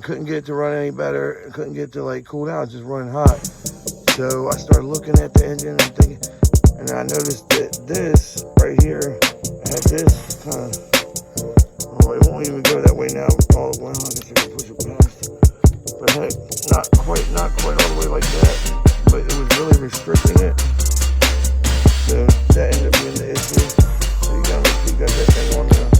Couldn't get it to run any better. Couldn't get it to like cool down. Just running hot. So I started looking at the engine and thinking, and I noticed that this right here had this kind of. Oh, it won't even go that way now. Oh well, I guess I can push it past. But heck, not quite all the way like that. But it was really restricting it. So that ended up being the issue. So you gotta make sure you got that thing on there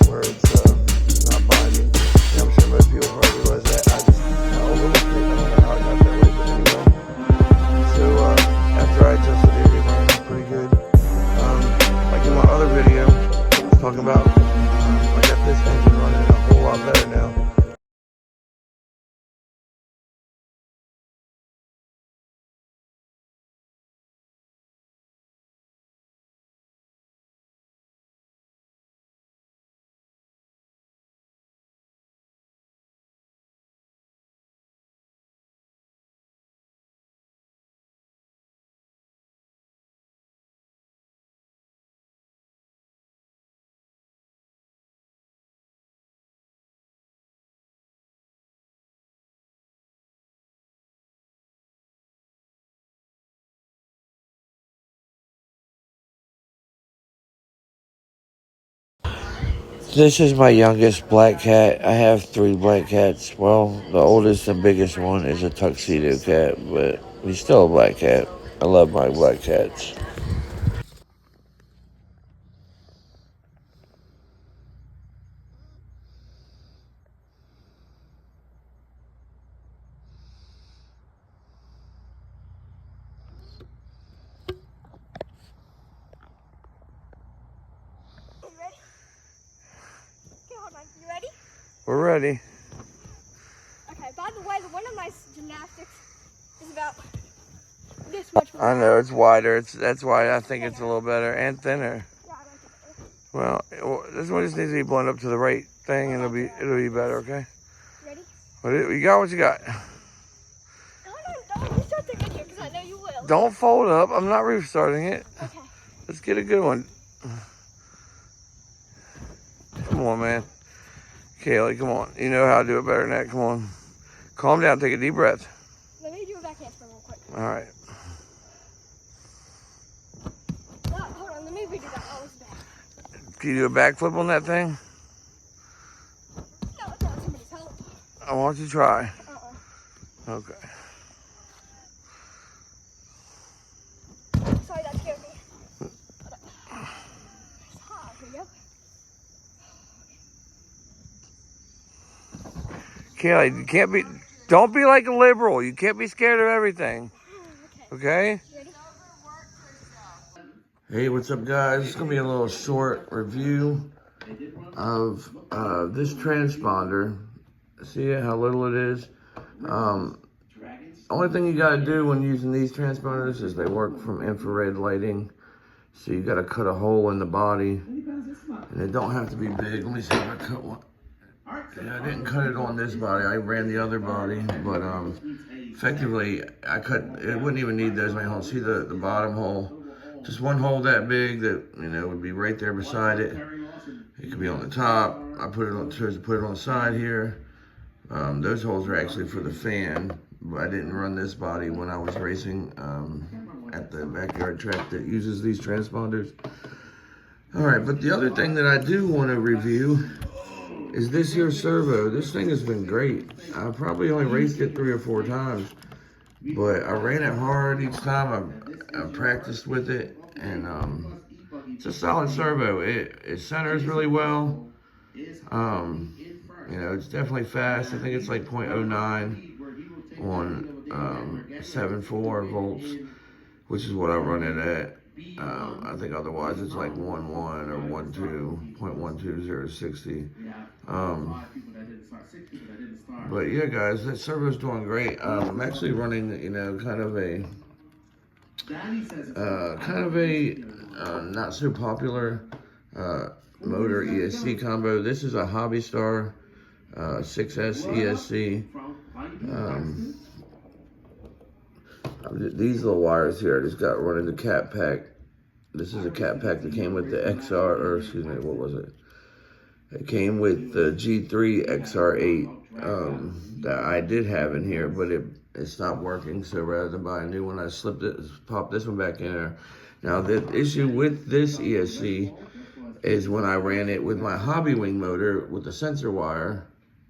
where it's not binding. And I'm sure most people probably realize that. I just kind of overlooked it. I don't know how it got that way, but anyway. So after I adjusted it, it ran pretty good. Like in my other video, I was talking about, I got this engine running a whole lot better now. This is my youngest black cat. I have 3 black cats. Well, the oldest and biggest one is a tuxedo cat, but he's still a black cat. I love my black cats. You ready? We're ready. Okay, by the way, one of my gymnastics is about this much wide. I know, it's wider. That's why I think it's a little better and thinner. Yeah, I like it better. Well, this one just needs to be blown up to the right thing and it'll be better, okay? Ready? You got what you got. Don't restart the video because I know you will. Don't fold up. I'm not restarting it. Okay. Let's get a good one. Come on, man. Kaylee, come on. You know how to do it better than that. Come on. Calm down. Take a deep breath. Let me do a back handspring real quick. All right. No, hold on. Let me redo that. That was bad. Can you do a backflip on that thing? No, it's not somebody's help. I want you to try. Okay. Sorry, that scared me. It's hot. Here you go. Kaylee, you can't be, don't be like a liberal. You can't be scared of everything. Okay? Ready? Hey, what's up, guys? It's going to be a little short review of this transponder. See how little it is? Only thing you got to do when using these transponders is they work from infrared lighting. So you got to cut a hole in the body. And it don't have to be big. Let me see if I cut one. Yeah, I didn't cut it on this body. I ran the other body, but effectively, I cut. It wouldn't even need those many holes. See the bottom hole? Just one hole that big that would be right there beside it. It could be on the top. I chose to put it on the side here. Those holes are actually for the fan. But I didn't run this body when I was racing at the backyard track that uses these transponders. All right, but the other thing that I do want to review is this here servo. This thing has been great. I probably only raced it 3 or 4 times, but I ran it hard each time. I practiced with it, and it's a solid servo. It centers really well. It's definitely fast. I think it's like 0.09 on 7.4 volts, which is what I run it at. I think otherwise it's like 1.1 or 1.2, 0.12060. But yeah, guys, that servo's doing great. I'm actually running, kind of a not so popular motor ESC combo. This is a Hobby Star 6S ESC. These little wires here, I just got running the cat pack. This is a cat pack that came with the XR, or excuse me, what was it? It came with the G3 XR8 that I did have in here, but it stopped working. So rather than buy a new one, I popped this one back in there. Now the issue with this ESC is when I ran it with my hobby wing motor with the sensor wire,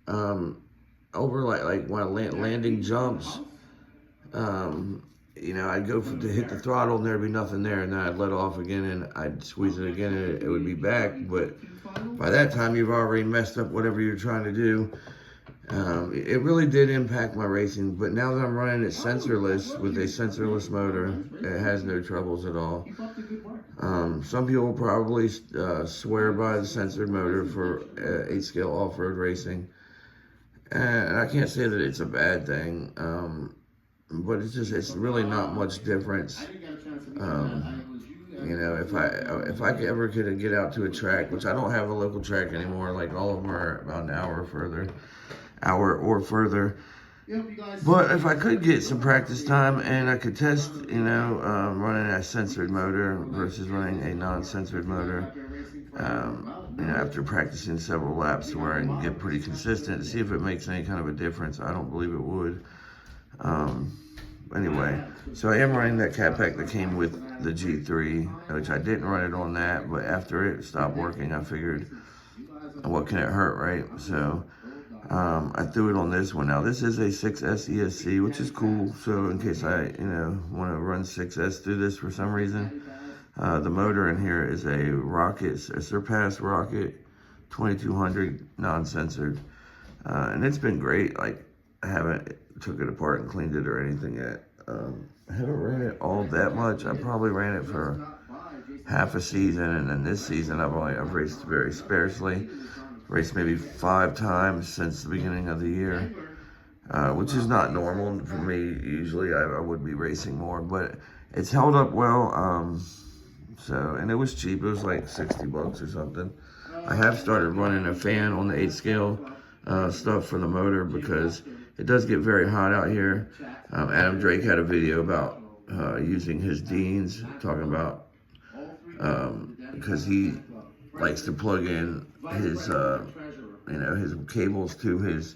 over like when landing jumps, you know, I'd go to hit the throttle and there'd be nothing there, and then I'd let off again and I'd squeeze it again and it would be back. But by that time, you've already messed up whatever you're trying to do. It really did impact my racing, but now that I'm running it sensorless with a sensorless motor, it has no troubles at all. Some people probably swear by the censored motor for 8-scale off-road racing, and I can't say that it's a bad thing, but it's really not much difference. You know, if I ever could get out to a track, which I don't have a local track anymore, like all of them are about an hour or further. But if I could get some practice time and I could test, you know, running a censored motor versus running a non-censored motor, you know, after practicing several laps where I can get pretty consistent to see if it makes any kind of a difference. I don't believe it would. Anyway, so I am running that cat pack that came with the G3, which I didn't run it on that, but after it stopped working, I figured, what can it hurt, right? So I threw it on this one. Now this is a 6S ESC, which is cool. So in case I, you know, want to run 6S through this for some reason, the motor in here is a Serpent Rocket 2200 non-censored, and it's been great. Like, I haven't took it apart and cleaned it or anything yet. I haven't ran it all that much. I probably ran it for half a season, and then this season I've raced very sparsely. Raced maybe 5 times since the beginning of the year, which is not normal for me. Usually I would be racing more, but it's held up well. And it was cheap. It was like 60 bucks or something. I have started running a fan on the 8-scale stuff for the motor because it does get very hot out here. Adam Drake had a video about using his Deans, talking about because he likes to plug in his you know, his cables to his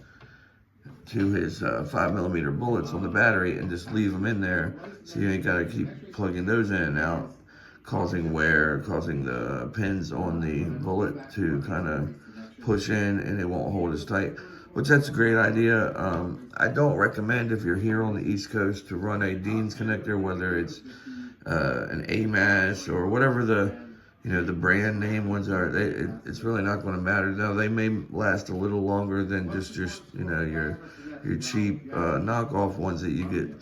5mm bullets on the battery and just leave them in there, so you ain't got to keep plugging those in and out, causing wear, causing the pins on the bullet to kind of push in and it won't hold as tight, which that's a great idea. I don't recommend, if you're here on the East Coast, to run a Dean's connector, whether it's an AMAS or whatever the, you know, the brand name ones are. It's really not going to matter. Now, they may last a little longer than just you know, your cheap knockoff ones that you get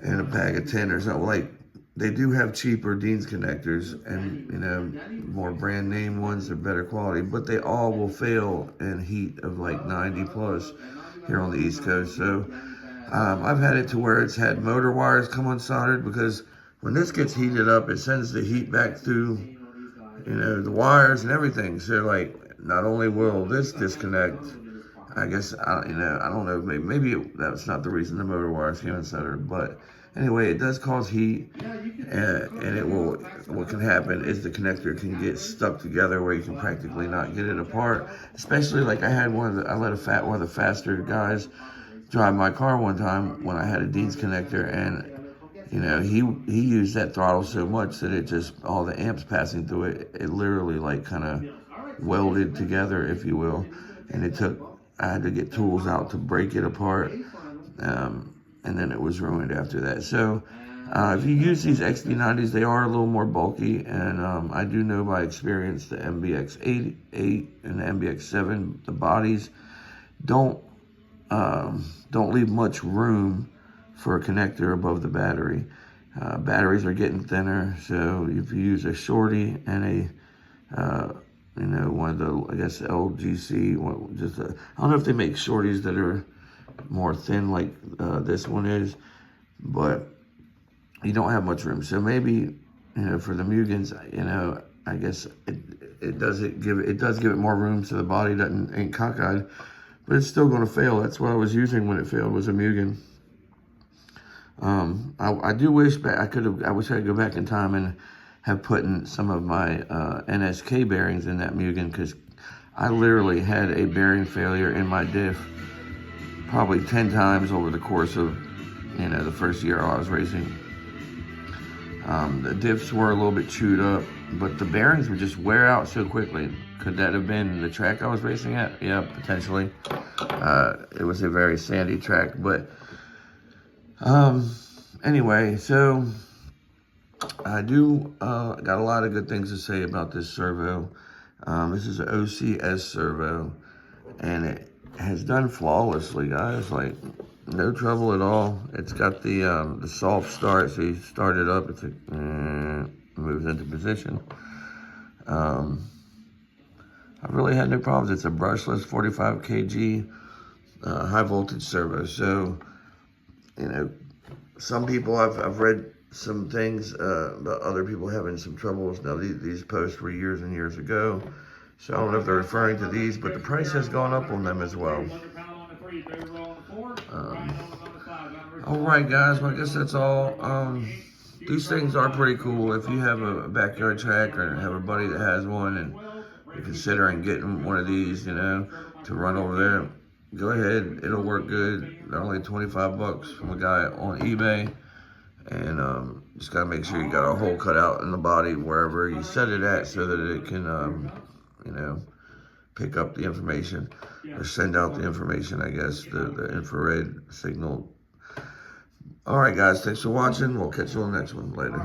in a bag of 10 or something. Like, they do have cheaper Dean's connectors, and, you know, more brand name ones are better quality, but they all will fail in heat of like 90 plus here on the East Coast. So I've had it to where it's had motor wires come unsoldered, because when this gets heated up, it sends the heat back through, you know, the wires and everything. So, like, not only will this disconnect, I guess, you know, I don't know, maybe that's not the reason the motor wires came unsoldered, but anyway, it does cause heat, and it will, what can happen is the connector can get stuck together where you can practically not get it apart. Especially, like, I let one of the faster guys drive my car one time when I had a Dean's connector, and, you know, he used that throttle so much that it just, all the amps passing through it literally, like, kind of welded together, if you will. And I had to get tools out to break it apart, and then it was ruined after that. So if you use these XD90s, they are a little more bulky, and I do know by experience the MBX8 and the MBX7, the bodies don't leave much room for a connector above the battery. Batteries are getting thinner, so if you use a shorty and a you know, one of the, I guess, LGC, I don't know if they make shorties that are more thin like this one is, but you don't have much room. So maybe, you know, for the Mugens, you know, I guess it does give it more room so the body ain't cockeyed, but it's still going to fail. That's what I was using when it failed, was a Mugen. I do wish I wish I could go back in time and have put in some of my NSK bearings in that Mugen, because I literally had a bearing failure in my diff probably 10 times over the course of, you know, the first year I was racing. The diffs were a little bit chewed up, but the bearings would just wear out so quickly. Could that have been the track I was racing at? Yeah, potentially. It was a very sandy track, but anyway, so I got a lot of good things to say about this servo. This is an OCServo, and it has done flawlessly, guys. Like, no trouble at all. It's got the soft start, so you start it up, it's like, moves into position. I've really had no problems. It's a brushless 45 kg high voltage servo. So, you know, some people, I've read some things about other people having some troubles. Now, these posts were years and years ago, so I don't know if they're referring to these, but the price has gone up on them as well. All right, guys, well, I guess that's all. These things are pretty cool. If you have a backyard track or have a buddy that has one and you're considering getting one of these, you know, to run over there, go ahead. It'll work good. They're only 25 bucks from a guy on eBay. And just gotta make sure you got a hole cut out in the body wherever you set it at, so that it can, you know, pick up the information or send out the information, I guess, the infrared signal. All right, guys, thanks for watching. We'll catch you on the next one later.